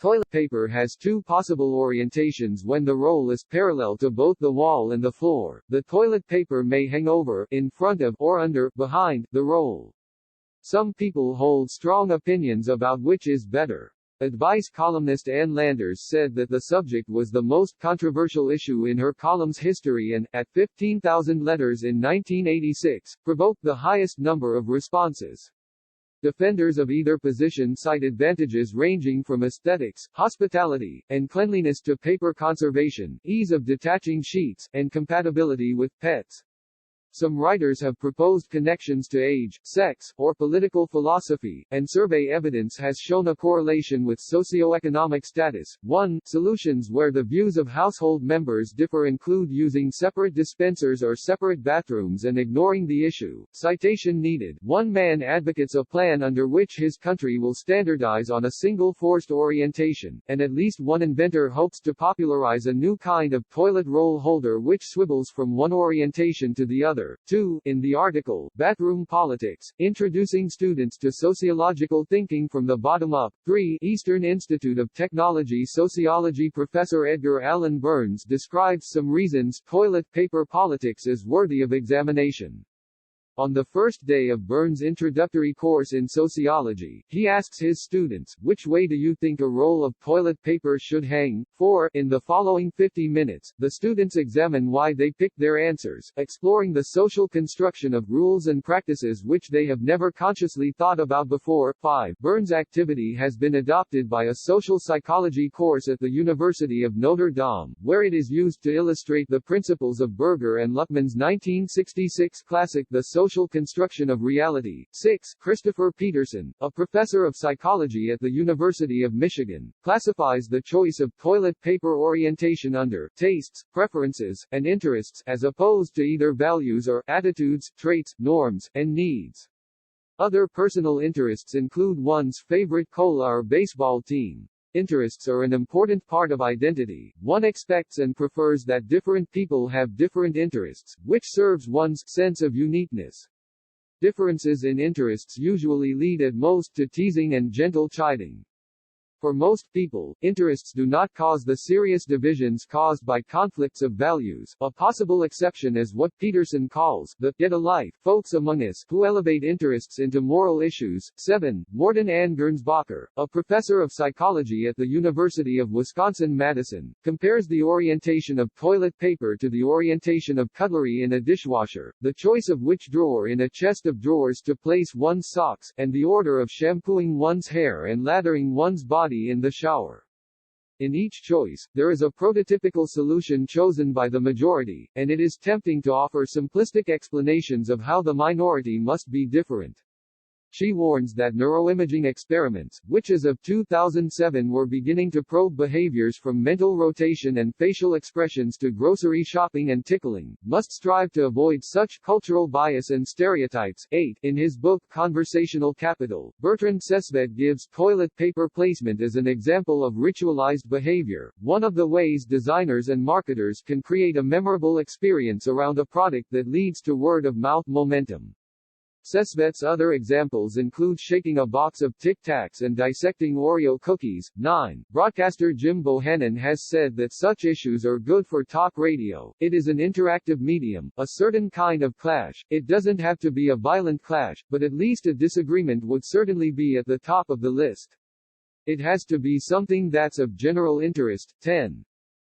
Toilet paper has two possible orientations when the roll is parallel to both the wall and the floor. The toilet paper may hang over, in front of, or under, behind, the roll. Some people hold strong opinions about which is better. Advice columnist Ann Landers said that the subject was the most controversial issue in her column's history and, at 15,000 letters in 1986, provoked the highest number of responses. Defenders of either position cite advantages ranging from aesthetics, hospitality, and cleanliness to paper conservation, ease of detaching sheets, and compatibility with pets. Some writers have proposed connections to age, sex, or political philosophy, and survey evidence has shown a correlation with socioeconomic status. 1. Solutions where the views of household members differ include using separate dispensers or separate bathrooms and ignoring the issue. Citation needed. One man advocates a plan under which his country will standardize on a single forced orientation, and at least one inventor hopes to popularize a new kind of toilet roll holder which swivels from one orientation to the other. 2. In the article, Bathroom Politics, Introducing Students to Sociological Thinking from the Bottom Up. 3. Eastern Institute of Technology Sociology Professor Edgar Allan Burns describes some reasons toilet paper politics is worthy of examination. On the first day of Burns' introductory course in sociology, he asks his students, which way do you think a roll of toilet paper should hang? 4. In the following 50 minutes, the students examine why they picked their answers, exploring the social construction of rules and practices which they have never consciously thought about before. 5. Burns' activity has been adopted by a social psychology course at the University of Notre Dame, where it is used to illustrate the principles of Berger and Luckman's 1966 classic The Social Construction of Reality. 6. Christopher Peterson, a professor of psychology at the University of Michigan, classifies the choice of toilet paper orientation under tastes, preferences, and interests, as opposed to either values or attitudes, traits, norms, and needs. Other personal interests include one's favorite cola or baseball team. Interests are an important part of identity. One expects and prefers that different people have different interests, which serves one's sense of uniqueness. Differences in interests usually lead at most to teasing and gentle chiding. For most people, interests do not cause the serious divisions caused by conflicts of values. A possible exception is what Peterson calls the get-alike folks among us who elevate interests into moral issues. 7. Morton Gernsbacher, a professor of psychology at the University of Wisconsin-Madison, compares the orientation of toilet paper to the orientation of cutlery in a dishwasher, the choice of which drawer in a chest of drawers to place one's socks, and the order of shampooing one's hair and lathering one's body in the shower. In each choice, there is a prototypical solution chosen by the majority, and it is tempting to offer simplistic explanations of how the minority must be different. She warns that neuroimaging experiments, which as of 2007 were beginning to probe behaviors from mental rotation and facial expressions to grocery shopping and tickling, must strive to avoid such cultural bias and stereotypes. 8. In his book Conversational Capital, Bertrand Sesvet gives toilet paper placement as an example of ritualized behavior, one of the ways designers and marketers can create a memorable experience around a product that leads to word-of-mouth momentum. Sesvet's other examples include shaking a box of Tic Tacs and dissecting Oreo cookies. 9. Broadcaster Jim Bohannon has said that such issues are good for talk radio. It is an interactive medium, a certain kind of clash. It doesn't have to be a violent clash, but at least a disagreement would certainly be at the top of the list. It has to be something that's of general interest. 10.